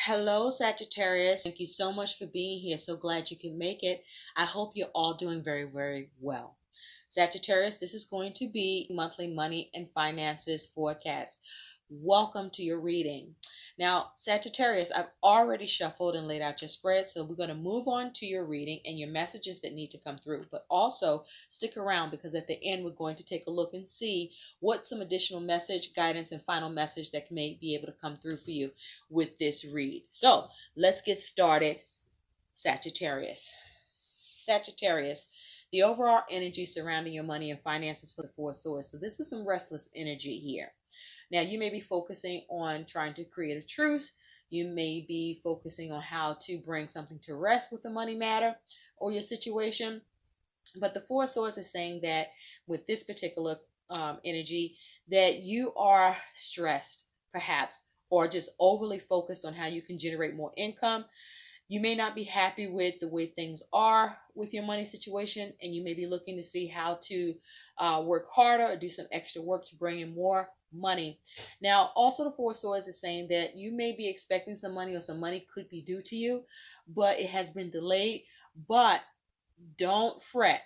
Hello, Sagittarius. Thank you so much for being here. So glad you can make it. I hope you're all doing very, very well. Sagittarius, this is going to be monthly money and finances forecast. Welcome to your reading. Now, Sagittarius, I've already shuffled and laid out your spread, so we're going to move on to your reading and your messages that need to come through. But also stick around because at the end, we're going to take a look and see what some additional message, guidance, and final message that may be able to come through for you with this read. So let's get started, Sagittarius. Sagittarius, the overall energy surrounding your money and finances for the Four of Swords. So this is some restless energy here. Now, you may be focusing on trying to create a truce. You may be focusing on how to bring something to rest with the money matter or your situation. But the Four of Swords is saying that with this particular energy, that you are stressed, perhaps, or just overly focused on how you can generate more income. You may not be happy with the way things are with your money situation, and you may be looking to see how to work harder or do some extra work to bring in more money. Now, also the Four of Swords is saying that you may be expecting some money or some money could be due to you, but it has been delayed. But don't fret.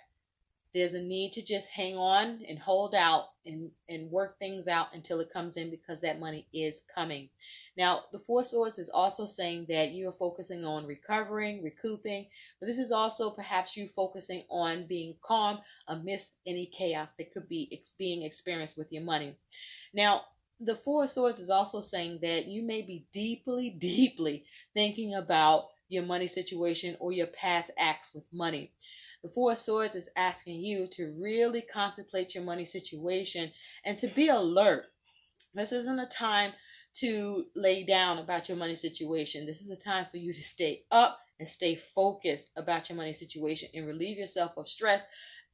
There's a need to just hang on and hold out and work things out until it comes in because that money is coming. Now, the Four of Swords is also saying that you are focusing on recovering, recouping, but this is also perhaps you focusing on being calm amidst any chaos that could be being experienced with your money. Now, the Four of Swords is also saying that you may be deeply, deeply thinking about your money situation or your past acts with money. The Four of Swords is asking you to really contemplate your money situation and to be alert. This isn't a time to lay down about your money situation. This is a time for you to stay up and stay focused about your money situation and relieve yourself of stress,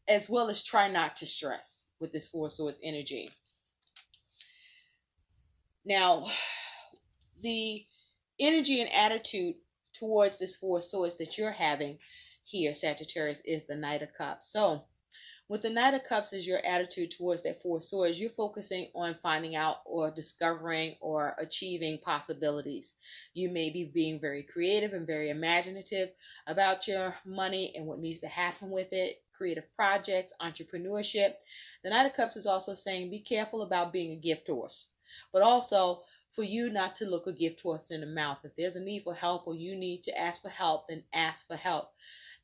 as well as try not to stress with this Four of Swords energy. Now, the energy and attitude towards this Four of Swords that you're having here, Sagittarius, is the Knight of Cups. So with the Knight of Cups as your attitude towards that Four of Swords, you're focusing on finding out or discovering or achieving possibilities. You may be being very creative and very imaginative about your money and what needs to happen with it. Creative projects, entrepreneurship. The Knight of Cups is also saying be careful about being a gift horse, but also for you not to look a gift horse in the mouth. If there's a need for help or you need to ask for help, then ask for help.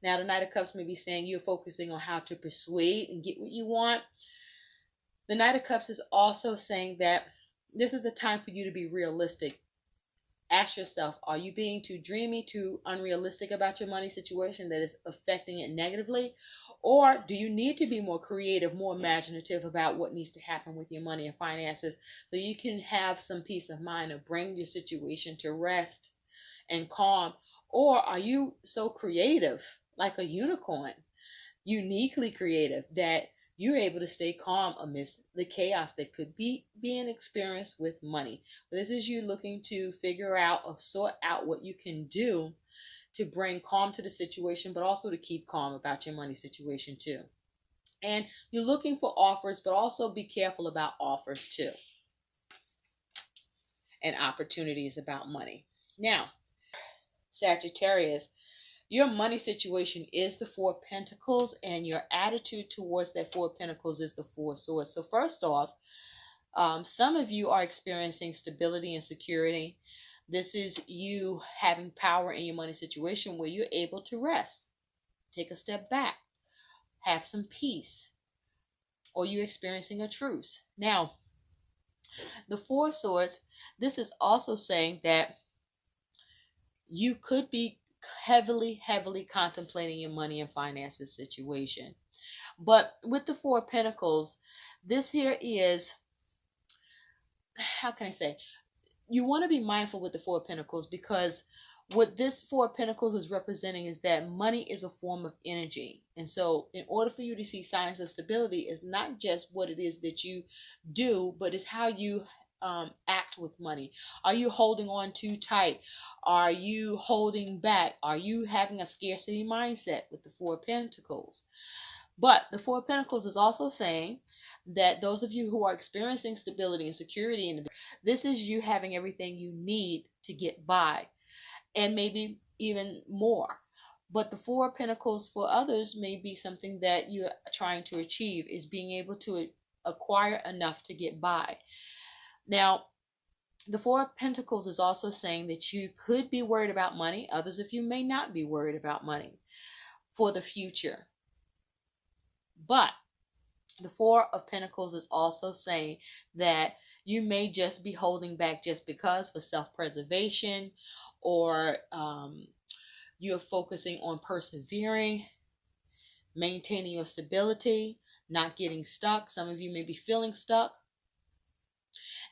Now, the Knight of Cups may be saying you're focusing on how to persuade and get what you want. The Knight of Cups is also saying that this is a time for you to be realistic. Ask yourself, are you being too dreamy, too unrealistic about your money situation that is affecting it negatively? Or do you need to be more creative, more imaginative about what needs to happen with your money and finances so you can have some peace of mind and bring your situation to rest and calm? Or are you so creative, like a unicorn, uniquely creative, that you're able to stay calm amidst the chaos that could be being experienced with money? This is you looking to figure out or sort out what you can do to bring calm to the situation, but also to keep calm about your money situation too. And you're looking for offers, but also be careful about offers too, and opportunities about money. Now, Sagittarius, your money situation is the Four of Pentacles, and your attitude towards that Four of Pentacles is the Four of Swords. So first off, some of you are experiencing stability and security. This is you having power in your money situation where you're able to rest, take a step back, have some peace, or you're experiencing a truce. Now, the Four of Swords, this is also saying that you could be heavily contemplating your money and finances situation. But with the Four of Pentacles, this here is, how can I say, you want to be mindful with the Four of Pentacles, because what this Four of Pentacles is representing is that money is a form of energy. And so in order for you to see signs of stability, is not just what it is that you do, but it's how you act with money. Are you holding on too tight? Are you holding back? Are you having a scarcity mindset with the Four of Pentacles? But the Four of Pentacles is also saying that those of you who are experiencing stability and security, this is you having everything you need to get by. and maybe even more. But the Four of Pentacles for others may be something that you're trying to achieve, is being able to acquire enough to get by. Now, the Four of Pentacles is also saying that you could be worried about money. Others of you may not be worried about money for the future. But the Four of Pentacles is also saying that you may just be holding back just because, for self-preservation, or you're focusing on persevering, maintaining your stability, not getting stuck. Some of you may be feeling stuck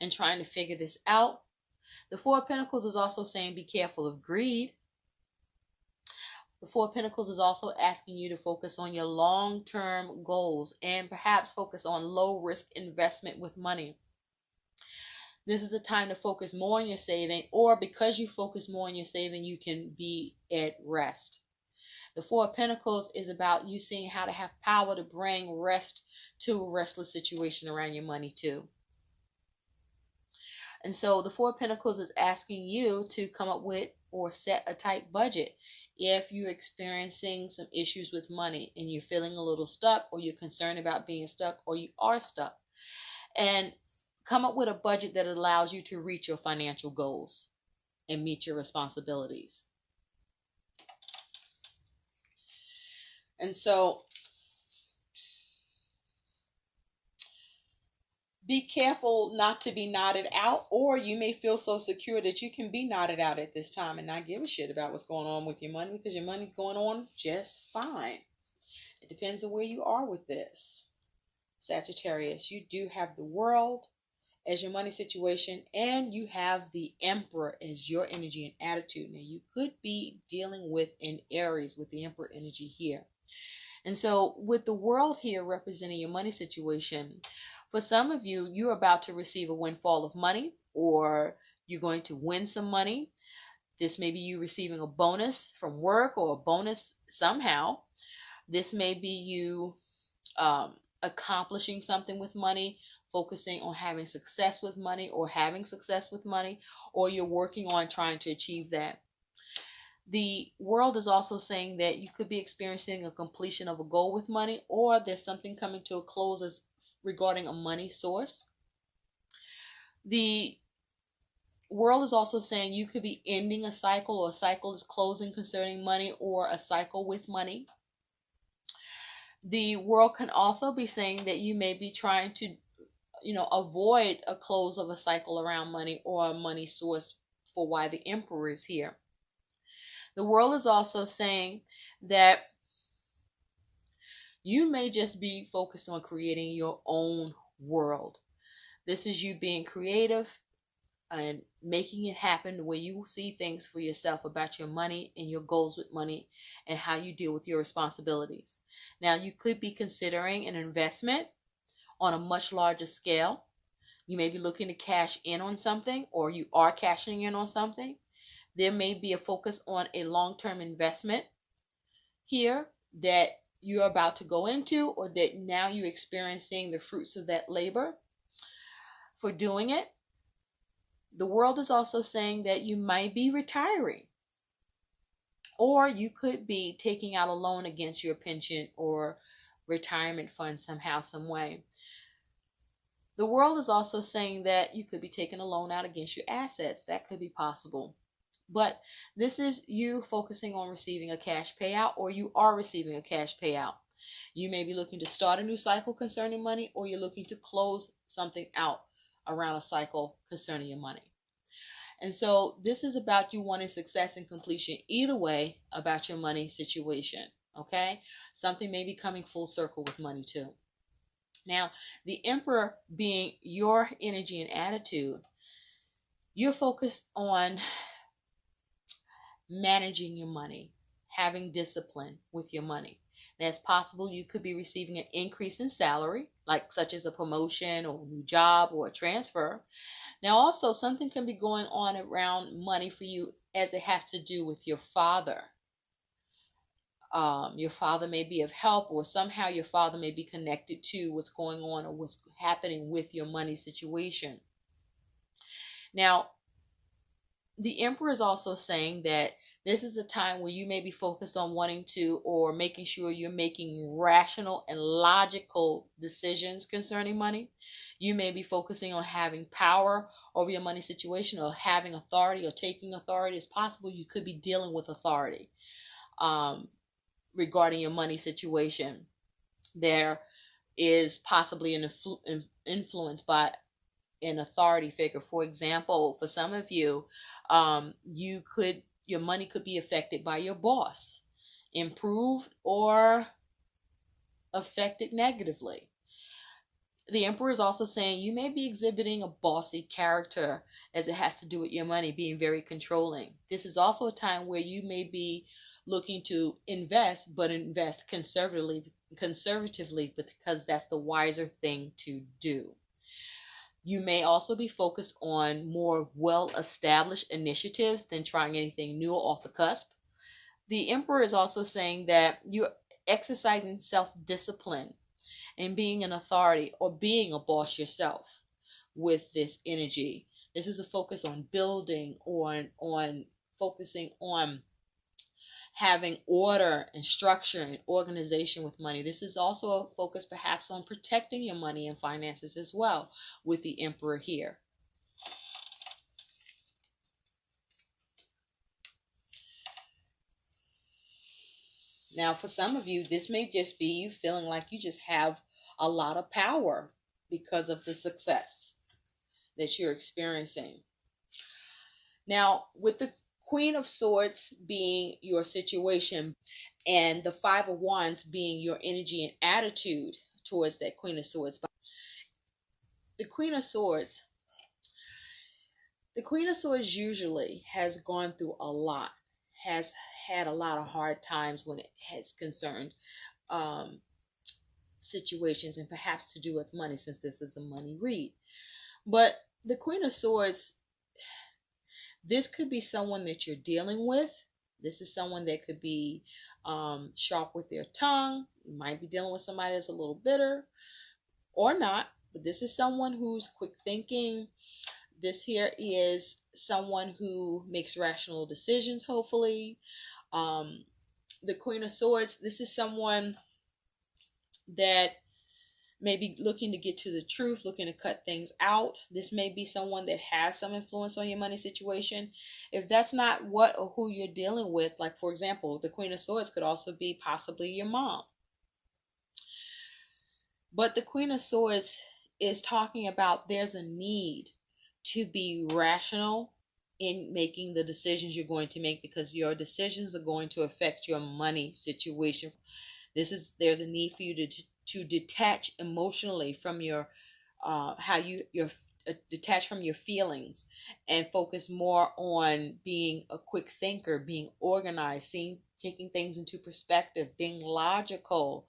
and trying to figure this out. The Four of Pentacles is also saying be careful of greed. The Four of Pentacles is also asking you to focus on your long-term goals and perhaps focus on low-risk investment with money. This is a time to focus more on your saving, or because you focus more on your saving, you can be at rest. The Four of Pentacles is about you seeing how to have power to bring rest to a restless situation around your money too. And so the Four of Pentacles is asking you to come up with or set a tight budget. If you're experiencing some issues with money and you're feeling a little stuck, or you're concerned about being stuck, or you are stuck, and come up with a budget that allows you to reach your financial goals and meet your responsibilities. And so be careful not to be knotted out, or you may feel so secure that you can be knotted out at this time and not give a shit about what's going on with your money, because your money's going on just fine. It depends on where you are with this. Sagittarius, you do have the World as your money situation, and you have the Emperor as your energy and attitude. Now, you could be dealing with an Aries with the Emperor energy here. And so with the World here representing your money situation, for some of you, you're about to receive a windfall of money, or you're going to win some money. This may be you receiving a bonus from work, or a bonus somehow. This may be you accomplishing something with money, focusing on having success with money, or having success with money, or you're working on trying to achieve that. The World is also saying that you could be experiencing a completion of a goal with money, or there's something coming to a close as regarding a money source. The World is also saying you could be ending a cycle, or a cycle is closing concerning money, or a cycle with money. The World can also be saying that you may be trying to, avoid a close of a cycle around money or a money source, for why the Emperor is here. The World is also saying that you may just be focused on creating your own world. This is you being creative and making it happen the way you see things for yourself about your money and your goals with money and how you deal with your responsibilities. Now, you could be considering an investment on a much larger scale. You may be looking to cash in on something, or you are cashing in on something. There may be a focus on a long-term investment here that you're about to go into, or that now you're experiencing the fruits of that labor for doing it. The World is also saying that you might be retiring, or you could be taking out a loan against your pension or retirement fund somehow, some way. The World is also saying that you could be taking a loan out against your assets. That could be possible. But this is you focusing on receiving a cash payout, or you are receiving a cash payout. You may be looking to start a new cycle concerning money, or you're looking to close something out around a cycle concerning your money. And so this is about you wanting success and completion either way about your money situation. Okay? Something may be coming full circle with money too. Now, the Emperor being your energy and attitude, you're focused on managing your money, having discipline with your money. And it's possible you could be receiving an increase in salary, like such as a promotion or a new job or a transfer. Now, also something can be going on around money for you as it has to do with your father. Your father may be of help, or somehow your father may be connected to what's going on or what's happening with your money situation. Now, The Emperor is also saying that this is the time where you may be focused on wanting to or making sure you're making rational and logical decisions concerning money. You may be focusing on having power over your money situation or having authority or taking authority. It's possible you could be dealing with authority regarding your money situation. There is possibly an influence by an authority figure. For example, for some of you, your money could be affected by your boss, improved or affected negatively. The Emperor is also saying you may be exhibiting a bossy character as it has to do with your money, being very controlling. This is also a time where you may be looking to invest, but invest conservatively because that's the wiser thing to do. You may also be focused on more well-established initiatives than trying anything new off the cusp. The Emperor is also saying that you're exercising self-discipline and being an authority or being a boss yourself with this energy. This is a focus on building, on focusing on having order and structure and organization with money. This is also a focus perhaps on protecting your money and finances as well with the Emperor here. Now, for some of you, this may just be you feeling like you just have a lot of power because of the success that you're experiencing. Now, with the Queen of Swords being your situation and the Five of Wands being your energy and attitude towards that Queen of Swords. The Queen of Swords usually has gone through a lot, has had a lot of hard times when it has concerned situations and perhaps to do with money, since this is a money read. But the Queen of Swords, this could be someone that you're dealing with. This is someone that could be sharp with their tongue. You might be dealing with somebody that's a little bitter or not, but this is someone who's quick thinking. This here is someone who makes rational decisions, hopefully. The Queen of Swords, this is someone that may be looking to get to the truth, looking to cut things out. This may be someone that has some influence on your money situation. If that's not what or who you're dealing with, like for example, the Queen of Swords could also be possibly your mom. But the Queen of Swords is talking about there's a need to be rational in making the decisions you're going to make, because your decisions are going to affect your money situation. There's a need for you to detach emotionally from your detach from your feelings and focus more on being a quick thinker, being organized, taking things into perspective, being logical,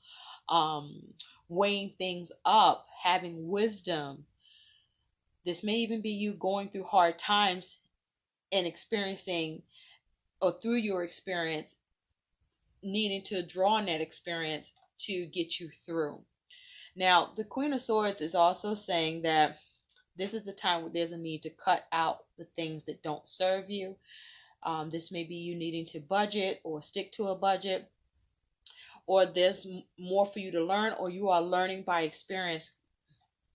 weighing things up, having wisdom. This may even be you going through hard times and experiencing, or through your experience, needing to draw on that experience to get you through. Now, the Queen of Swords is also saying that this is the time where there's a need to cut out the things that don't serve you. This may be you needing to budget or stick to a budget, or there's more for you to learn, or you are learning by experience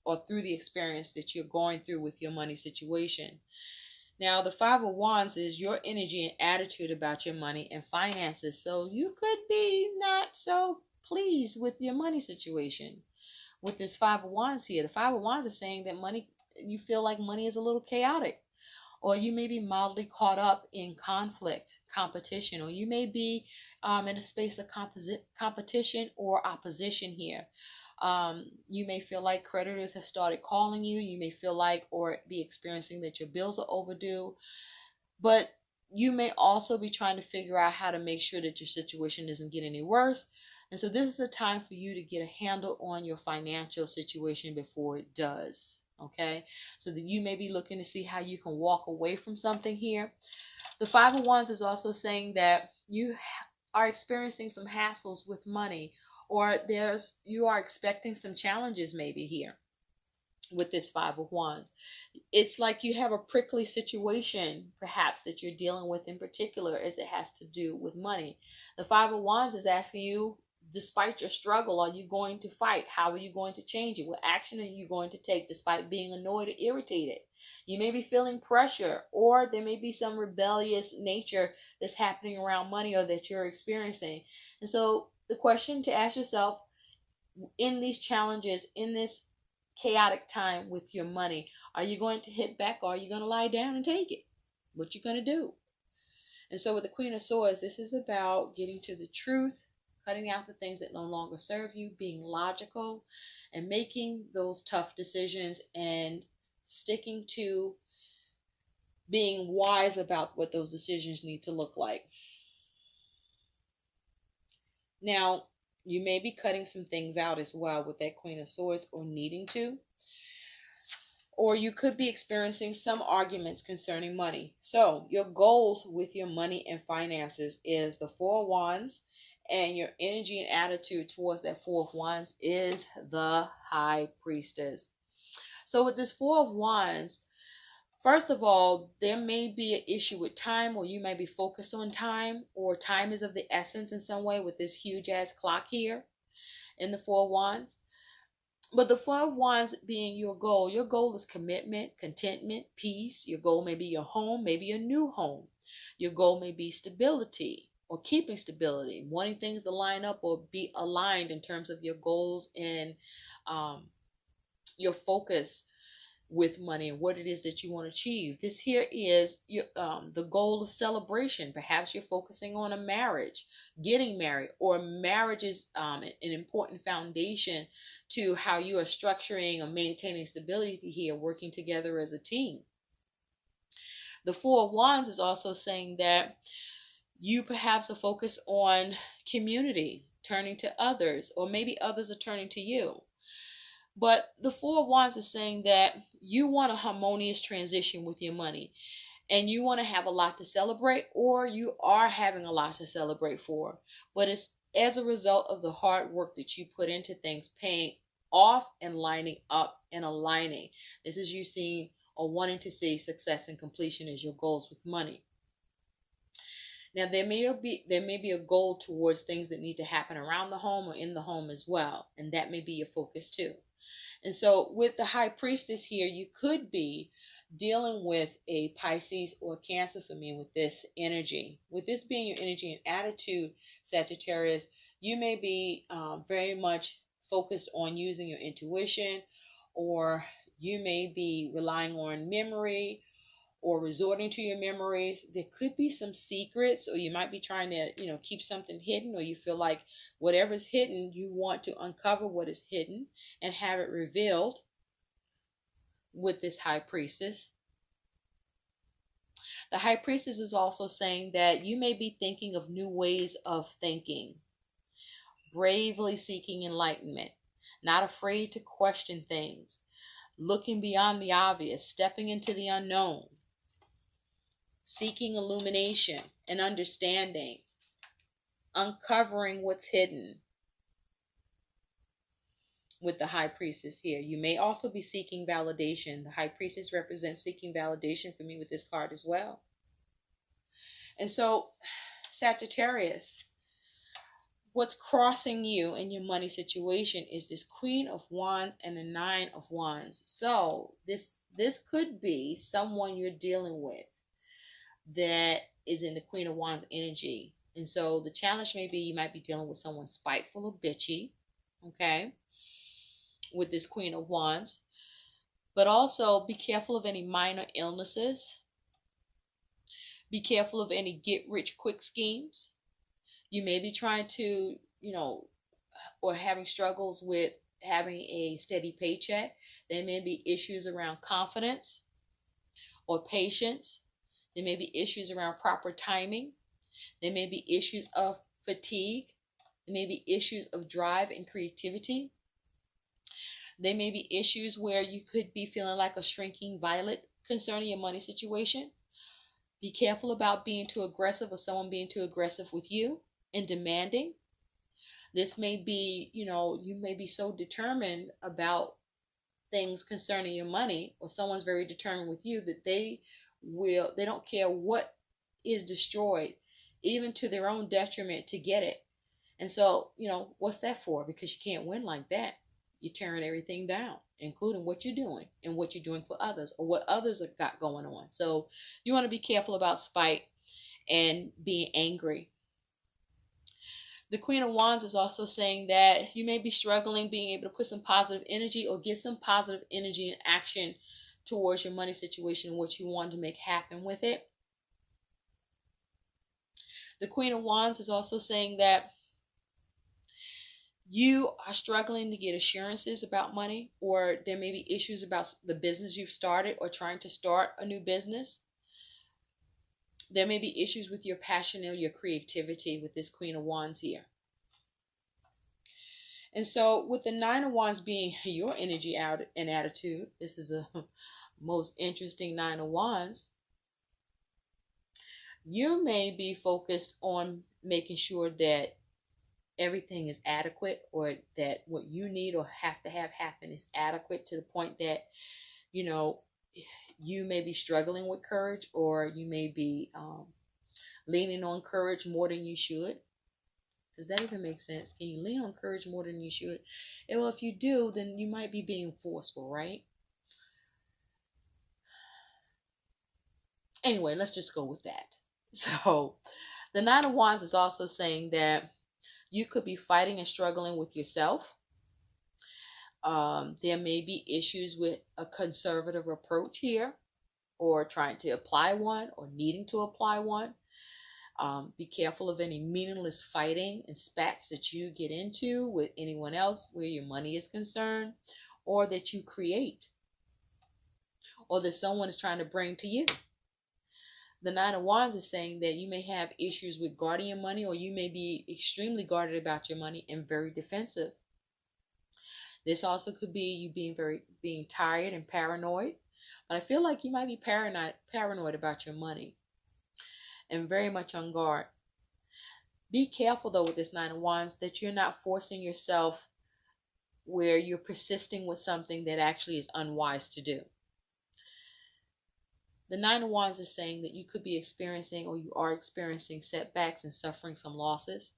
or through the experience that you're going through with your money situation. Now, the Five of Wands is your energy and attitude about your money and finances. So you could be not so pleased with your money situation. With this Five of Wands here, the Five of Wands is saying that you feel like money is a little chaotic, or you may be mildly caught up in conflict, competition, or you may be in a space of competition or opposition here. You may feel like creditors have started calling you. You may feel like or be experiencing that your bills are overdue. But you may also be trying to figure out how to make sure that your situation doesn't get any worse. And so this is the time for you to get a handle on your financial situation before it does. Okay, so that you may be looking to see how you can walk away from something here. The Five of Wands is also saying that you are experiencing some hassles with money, or you are expecting some challenges maybe here. with this Five of Wands. It's like you have a prickly situation, perhaps, that you're dealing with in particular as it has to do with money. The Five of Wands is asking you, despite your struggle, are you going to fight? How are you going to change it? What action are you going to take despite being annoyed or irritated? You may be feeling pressure, or there may be some rebellious nature that's happening around money or that you're experiencing. And so the question to ask yourself in these challenges, in this chaotic time with your money, are you going to hit back, or are you going to lie down and take it? What you going to do? And so with the Queen of Swords, this is about getting to the truth, cutting out the things that no longer serve you, being logical, and making those tough decisions and sticking to being wise about what those decisions need to look like. Now, you may be cutting some things out as well with that Queen of Swords, or needing to. Or you could be experiencing some arguments concerning money. So your goals with your money and finances is the Four of Wands, and your energy and attitude towards that Four of Wands is the High Priestess. So with this Four of Wands, first of all, there may be an issue with time, or you may be focused on time, or time is of the essence in some way with this huge ass clock here in the Four of Wands. But the Four of Wands being your goal is commitment, contentment, peace. Your goal may be your home, maybe your new home. Your goal may be stability, or keeping stability, wanting things to line up or be aligned in terms of your goals and your focus with money and what it is that you want to achieve. This here is your, the goal of celebration. Perhaps you're focusing on a marriage, getting married, or marriage is an important foundation to how you are structuring or maintaining stability here, working together as a team. The Four of Wands is also saying that you perhaps are focused on community, turning to others, or maybe others are turning to you. But the Four of Wands is saying that you want a harmonious transition with your money, and you want to have a lot to celebrate, or you are having a lot to celebrate for. But it's as a result of the hard work that you put into things, paying off and lining up and aligning. This is you seeing or wanting to see success and completion as your goals with money. Now, there may be a goal towards things that need to happen around the home or in the home as well, and that may be your focus too. And so with the High Priestess here, you could be dealing with a Pisces or Cancer for me with this energy. With this being your energy and attitude, Sagittarius, you may be very much focused on using your intuition, or you may be relying on memory or resorting to your memories. There could be some secrets, or you might be trying to, keep something hidden, or you feel like whatever's hidden, you want to uncover what is hidden and have it revealed with this High Priestess. The High Priestess is also saying that you may be thinking of new ways of thinking, bravely seeking enlightenment, not afraid to question things, looking beyond the obvious, stepping into the unknown, seeking illumination and understanding, uncovering what's hidden with the High Priestess here. You may also be seeking validation. The High Priestess represents seeking validation for me with this card as well. And so, Sagittarius, what's crossing you in your money situation is this Queen of Wands and the Nine of Wands. So this could be someone you're dealing with that is in the Queen of Wands energy. And so the challenge may be you might be dealing with someone spiteful or bitchy, okay, with this Queen of Wands. But also be careful of any minor illnesses. Be careful of any get-rich-quick schemes. You may be trying to, or having struggles with having a steady paycheck. There may be issues around confidence or patience. There may be issues around proper timing. There may be issues of fatigue. There may be issues of drive and creativity. There may be issues where you could be feeling like a shrinking violet concerning your money situation. Be careful about being too aggressive or someone being too aggressive with you and demanding. This may be, you may be so determined about things concerning your money, or someone's very determined with you that they don't care what is destroyed, even to their own detriment, to get it. And so, what's that for? Because you can't win like that. You're tearing everything down, including what you're doing and what you're doing for others, or what others have got going on. So you want to be careful about spite and being angry. The Queen of Wands is also saying that you may be struggling being able to put some positive energy or get some positive energy and action towards your money situation, what you want to make happen with it. The Queen of Wands is also saying that you are struggling to get assurances about money, or there may be issues about the business you've started or trying to start a new business. There may be issues with your passion or your creativity with this Queen of Wands here. And so with the Nine of Wands being your energy out and attitude, this is a most interesting Nine of Wands. You may be focused on making sure that everything is adequate, or that what you need or have to have happen is adequate, to the point that, you may be struggling with courage, or you may be leaning on courage more than you should. Does that even make sense? Can you lean on courage more than you should? And well, if you do, then you might be being forceful, right? Anyway, let's just go with that. So the Nine of Wands is also saying that you could be fighting and struggling with yourself. There may be issues with a conservative approach here, or trying to apply one, or needing to apply one. Be careful of any meaningless fighting and spats that you get into with anyone else where your money is concerned, or that you create, or that someone is trying to bring to you. The Nine of Wands is saying that you may have issues with guarding your money, or you may be extremely guarded about your money and very defensive. This also could be you being tired and paranoid. But I feel like you might be paranoid about your money and very much on guard. Be careful though with this Nine of Wands that you're not forcing yourself where you're persisting with something that actually is unwise to do. The Nine of Wands is saying that you could be experiencing, or you are experiencing, setbacks and suffering some losses.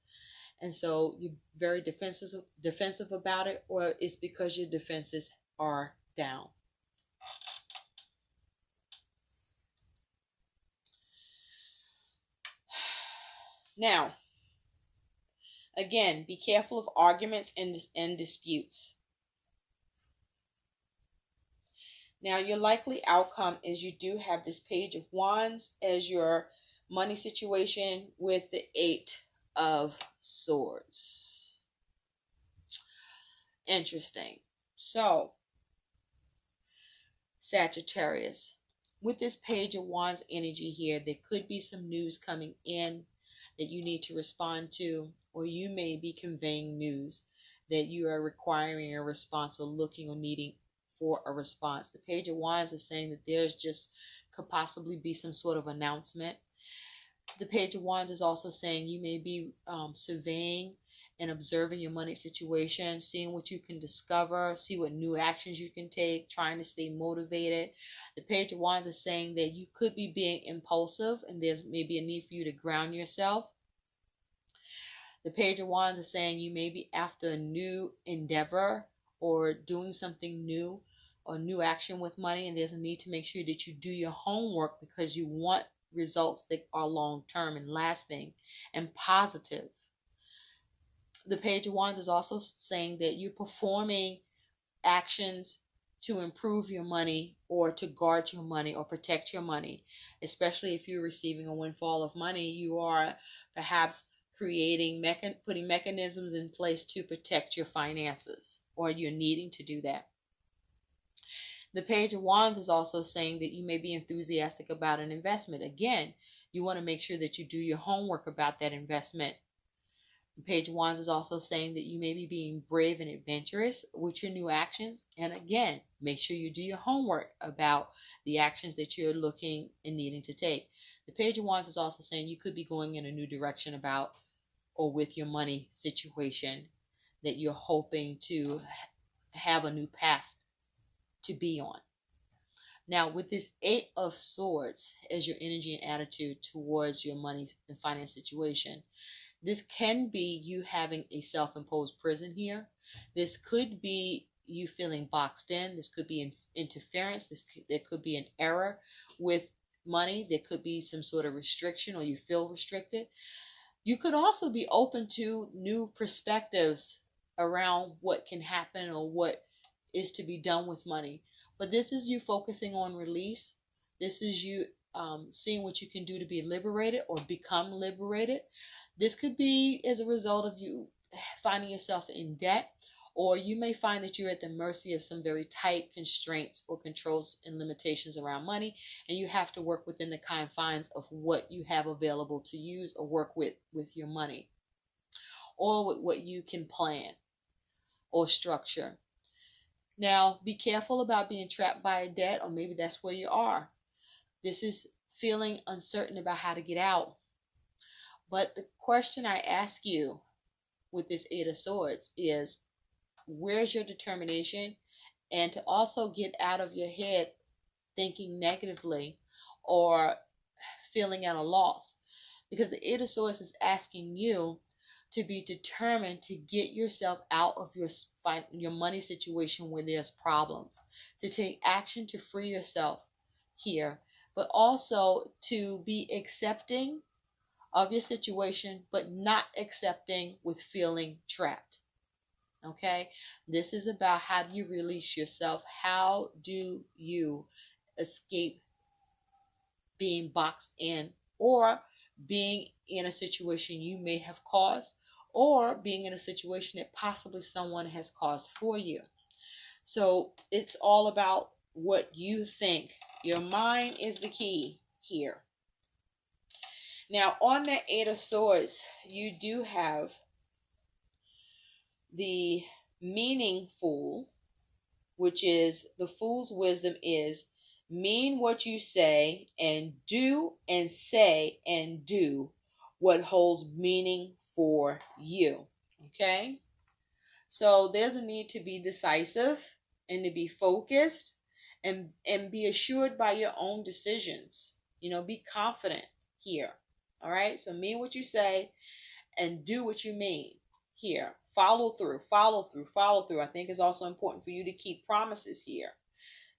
And so you're very defensive about it, or it's because your defenses are down. Now, again, be careful of arguments and disputes. Now, your likely outcome is you do have this Page of Wands as your money situation with the Eight of Swords. Interesting. So, Sagittarius, with this Page of Wands energy here, there could be some news coming in that you need to respond to, or you may be conveying news that you are requiring a response, or looking or needing for a response. The Page of Wands is saying that could possibly be some sort of announcement. The Page of Wands is also saying you may be surveying and observing your money situation, seeing what you can discover, see what new actions you can take, trying to stay motivated. The Page of Wands is saying that you could be being impulsive, and there's maybe a need for you to ground yourself. The Page of Wands is saying you may be after a new endeavor, or doing something new, or new action with money, and there's a need to make sure that you do your homework, because you want results that are long-term and lasting and positive. The Page of Wands is also saying that you're performing actions to improve your money, or to guard your money, or protect your money. Especially if you're receiving a windfall of money, you are perhaps putting mechanisms in place to protect your finances, or you're needing to do that. The Page of Wands is also saying that you may be enthusiastic about an investment. Again, you want to make sure that you do your homework about that investment. The Page of Wands is also saying that you may be being brave and adventurous with your new actions. And again, make sure you do your homework about the actions that you're looking and needing to take. The Page of Wands is also saying you could be going in a new direction about, or with your money situation, that you're hoping to have a new path to be on. Now, with this Eight of Swords as your energy and attitude towards your money and finance situation, this can be you having a self-imposed prison here. This could be you feeling boxed in. This could be interference. There could be an error with money. There could be some sort of restriction, or you feel restricted. You could also be open to new perspectives around what can happen or what is to be done with money. But this is you focusing on release. This is you seeing what you can do to be liberated or become liberated. This could be as a result of you finding yourself in debt, or you may find that you're at the mercy of some very tight constraints or controls and limitations around money, and you have to work within the confines of what you have available to use or work with your money, or with what you can plan or structure. Now, be careful about being trapped by a debt, or maybe that's where you are. This is feeling uncertain about how to get out. But the question I ask you with this Eight of Swords is, where's your determination? And to also get out of your head thinking negatively or feeling at a loss. Because the Eight of Swords is asking you to be determined to get yourself out of your money situation where there's problems, to take action to free yourself here, but also to be accepting of your situation, but not accepting with feeling trapped. Okay, this is about how do you release yourself? How do you escape being boxed in, or being in a situation you may have caused, or being in a situation that possibly someone has caused for you. So it's all about what you think. Your mind is the key here. Now, on that Eight of Swords, you do have the meaning Fool, which is the Fool's wisdom is mean what you say and say and do what holds meaning for you. Okay? So there's a need to be decisive and to be focused and be assured by your own decisions. Be confident here. All right? So mean what you say and do what you mean here. Follow through. I think it's also important for you to keep promises here.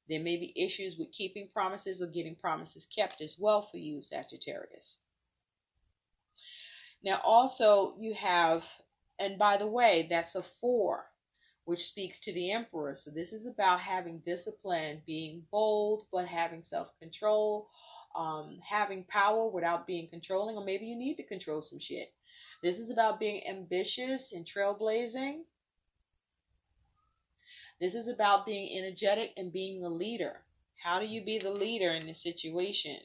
There may be issues with keeping promises or getting promises kept as well for you, Sagittarius. Now also you have, and by the way, that's a 4, which speaks to the Emperor. So this is about having discipline, being bold, but having self-control, having power without being controlling, or maybe you need to control some shit. This is about being ambitious and trailblazing. This is about being energetic and being the leader. How do you be the leader in this situation?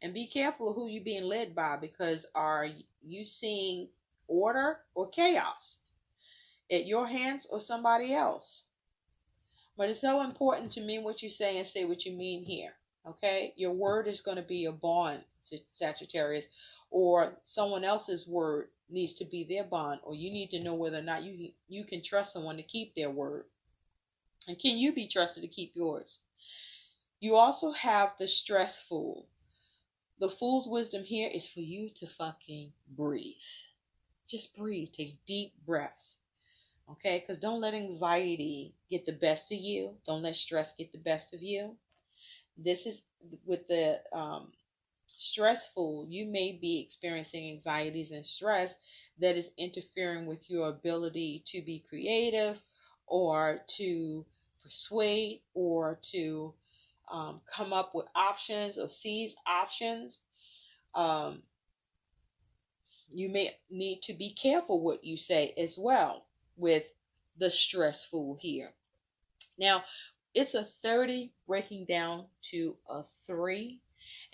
And be careful of who you're being led by, because are you seeing order or chaos at your hands or somebody else? But it's so important to mean what you say and say what you mean here. Okay? Your word is going to be your bond, Sagittarius, or someone else's word needs to be their bond, or you need to know whether or not you can trust someone to keep their word. And can you be trusted to keep yours? You also have the Stress Fool. The Fool's wisdom here is for you to fucking breathe. Just breathe. Take deep breaths. Okay? Because don't let anxiety get the best of you. Don't let stress get the best of you. This is with the Stress Fool. You may be experiencing anxieties and stress that is interfering with your ability to be creative, or to persuade, or to come up with options or seize options. You may need to be careful what you say as well with the Stress Fool here. Now, it's a 30 breaking down to a 3.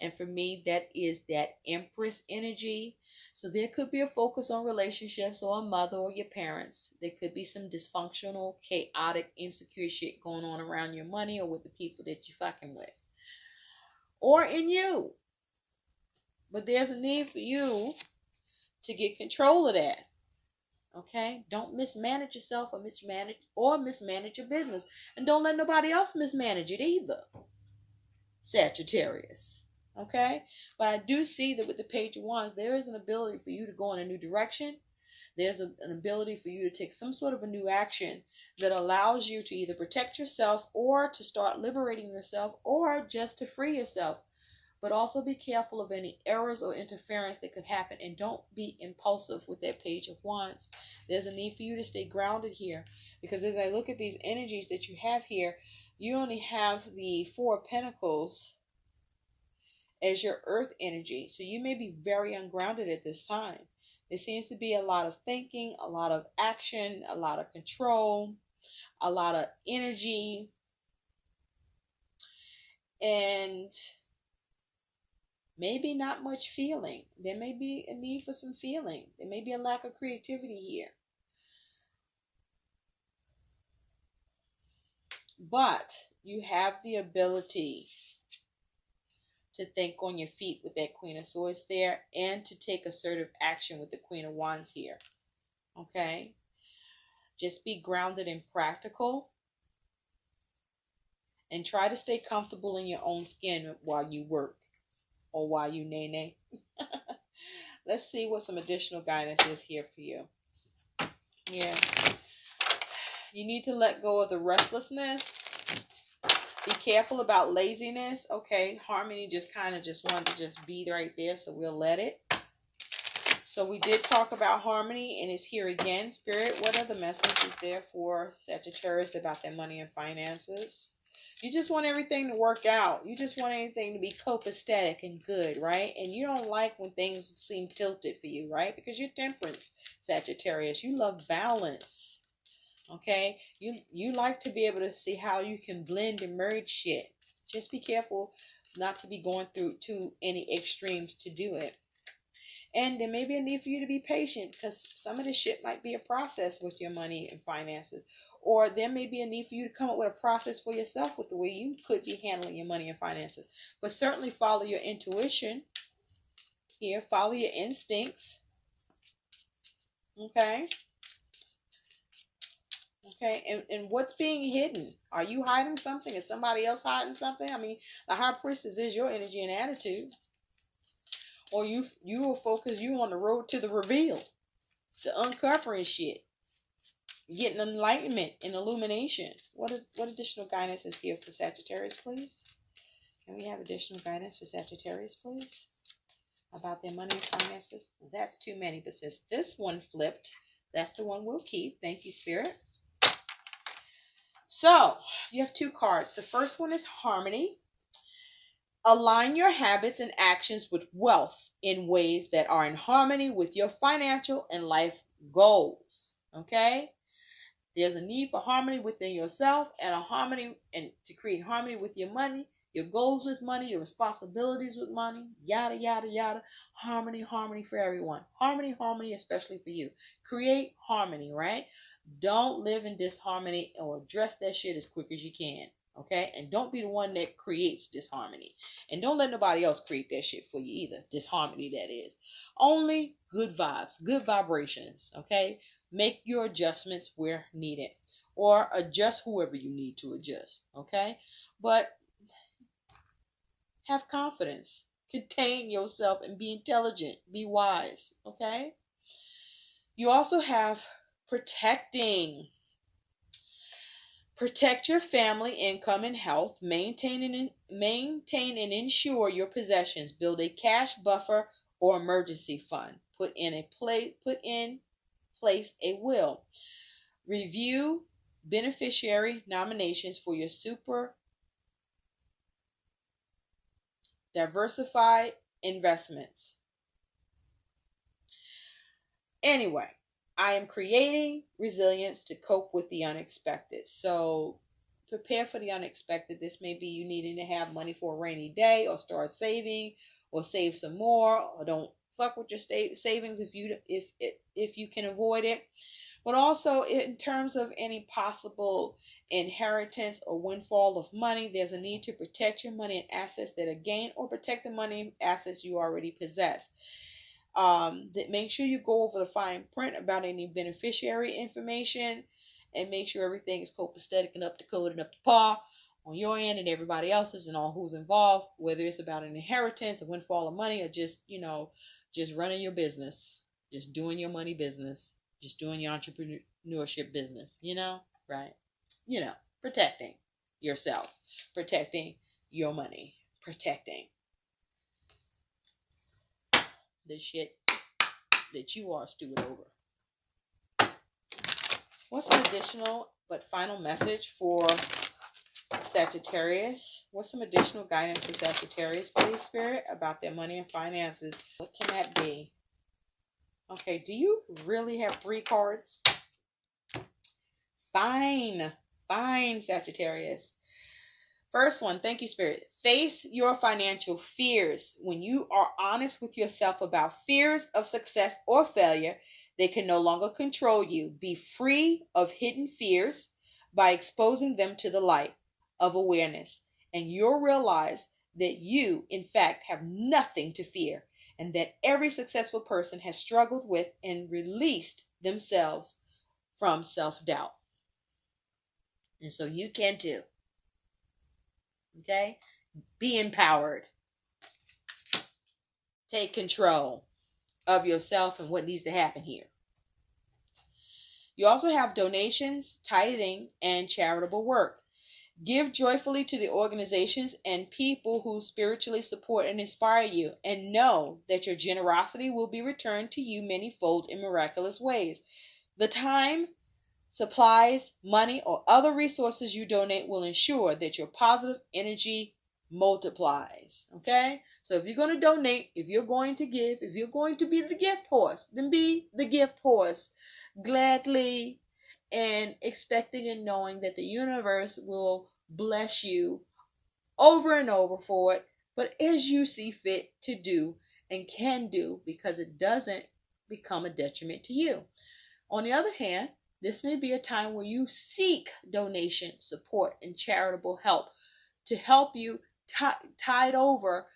And for me, that is that Empress energy. So there could be a focus on relationships, or a mother or your parents. There could be some dysfunctional, chaotic, insecure shit going on around your money, or with the people that you're fucking with, or in you. But there's a need for you to get control of that. Okay? Don't mismanage yourself or mismanage your business. And don't let nobody else mismanage it either. Sagittarius. Okay? But I do see that with the Page of Wands, there is an ability for you to go in a new direction. There's an ability for you to take some sort of a new action that allows you to either protect yourself or to start liberating yourself or just to free yourself. But also be careful of any errors or interference that could happen, and don't be impulsive with that Page of Wands. There's a need for you to stay grounded here, because as I look at these energies that you have here, you only have the Four of Pentacles as your earth energy. So you may be very ungrounded at this time. There seems to be a lot of thinking, a lot of action, a lot of control, a lot of energy, and maybe not much feeling. There may be a need for some feeling. There may be a lack of creativity here. But you have the ability to think on your feet with that Queen of Swords there, and to take assertive action with the Queen of Wands here. Okay? Just be grounded and practical, and try to stay comfortable in your own skin while you work or while you nay. Let's see what some additional guidance is here for you. Yeah. You need to let go of the restlessness. Be careful about laziness. Okay, Harmony just kind of wanted to just be right there, so we'll let it. So we did talk about Harmony, and it's here again. Spirit, what are the messages there for Sagittarius about their money and finances? You just want everything to work out. You just want everything to be copacetic and good, right? And you don't like when things seem tilted for you, right? Because you're Temperance, Sagittarius. You love balance. Okay, you like to be able to see how you can blend and merge shit. Just be careful not to be going through to any extremes to do it. And there may be a need for you to be patient, because some of this shit might be a process with your money and finances. Or there may be a need for you to come up with a process for yourself with the way you could be handling your money and finances. But certainly follow your intuition here. Follow your instincts. Okay. Okay, and what's being hidden? Are you hiding something? Is somebody else hiding something? I mean, the High Priestess is your energy and attitude. Or you will focus you on the road to the reveal, the uncovering shit, getting enlightenment and illumination. What additional guidance is here for Sagittarius, please? Can we have additional guidance for Sagittarius, please? About their money and finances? That's too many, but since this one flipped, that's the one we'll keep. Thank you, Spirit. So, you have two cards. The first one is Harmony. Align your habits and actions with wealth in ways that are in harmony with your financial and life goals. Okay? There's a need for harmony within yourself, and to create harmony with your money, your goals with money, your responsibilities with money, yada, yada, yada. Harmony for everyone. Harmony, especially for you. Create harmony, right? Don't live in disharmony, or address that shit as quick as you can. Okay? And don't be the one that creates disharmony. And don't let nobody else create that shit for you either. Disharmony, that is. Only good vibes, good vibrations. Okay? Make your adjustments where needed. Or adjust whoever you need to adjust. Okay? But have confidence. Contain yourself and be intelligent. Be wise. Okay? You also have protecting. Protect your family, income, and health. Maintain and insure your possessions. Build a cash buffer or emergency fund. Put in place a will. Review beneficiary nominations for your super diversified investments. Anyway, I am creating resilience to cope with the unexpected. So prepare for the unexpected. This may be you needing to have money for a rainy day, or start saving, or save some more, or don't fuck with your savings if you can avoid it. But also in terms of any possible inheritance or windfall of money, there's a need to protect your money and assets that are gained, or protect the money and assets you already possess. That make sure you go over the fine print about any beneficiary information, and make sure everything is copacetic and up to code and up to par on your end and everybody else's and all who's involved, whether it's about an inheritance, a windfall of money, or just, just running your business, just doing your money business, just doing your entrepreneurship business, right? Protecting yourself, protecting your money, protecting the shit that you are a steward over. What's an additional but final message for Sagittarius? What's some additional guidance for Sagittarius, please, Spirit, about their money and finances? What can that be? Okay, do you really have 3 cards? Fine, Sagittarius. First one, thank you, Spirit. Face your financial fears. When you are honest with yourself about fears of success or failure, they can no longer control you. Be free of hidden fears by exposing them to the light of awareness, and you'll realize that you, in fact, have nothing to fear, and that every successful person has struggled with and released themselves from self-doubt. And so you can too. Okay? Be empowered. Take control of yourself and what needs to happen here. You also have donations, tithing, and charitable work. Give joyfully to the organizations and people who spiritually support and inspire you, and know that your generosity will be returned to you manyfold in miraculous ways. The time, supplies, money, or other resources you donate will ensure that your positive energy multiplies. Okay? So if you're going to donate, if you're going to give, if you're going to be the gift horse, then be the gift horse gladly, and expecting and knowing that the universe will bless you over and over for it, but as you see fit to do and can do, because it doesn't become a detriment to you. On the other hand, this may be a time where you seek donation, support, and charitable help to help you tide over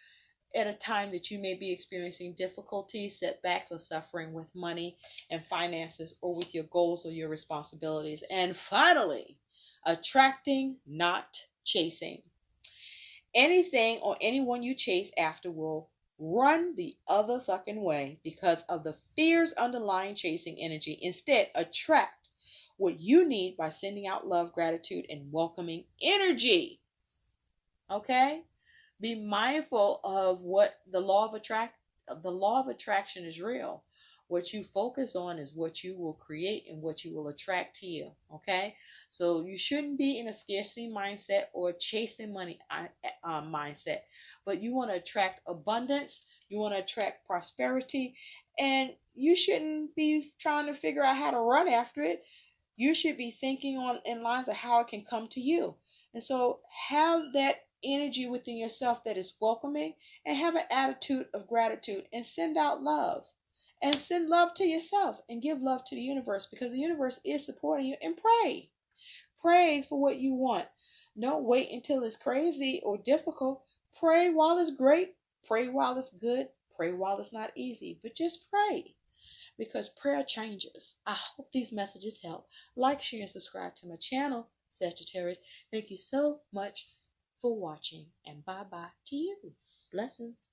at a time that you may be experiencing difficulties, setbacks, or suffering with money and finances, or with your goals or your responsibilities. And finally, attracting, not chasing. Anything or anyone you chase after will run the other fucking way because of the fears underlying chasing energy. Instead, attract what you need by sending out love, gratitude, and welcoming energy. Okay? Be mindful of what the law of attraction is real. What you focus on is what you will create and what you will attract to you. Okay? So you shouldn't be in a scarcity mindset or chasing money mindset. But you want to attract abundance. You want to attract prosperity. And you shouldn't be trying to figure out how to run after it. You should be thinking in lines of how it can come to you. And so have that energy within yourself that is welcoming, and have an attitude of gratitude, and send out love, and send love to yourself, and give love to the universe, because the universe is supporting you. And pray for what you want. Don't wait until it's crazy or difficult. Pray while it's great, pray while it's good, pray while it's not easy, but just pray, because prayer changes. I hope these messages help. Like, share, and subscribe to my channel, Sagittarius. Thank you so much for watching, and bye-bye to you. Blessings.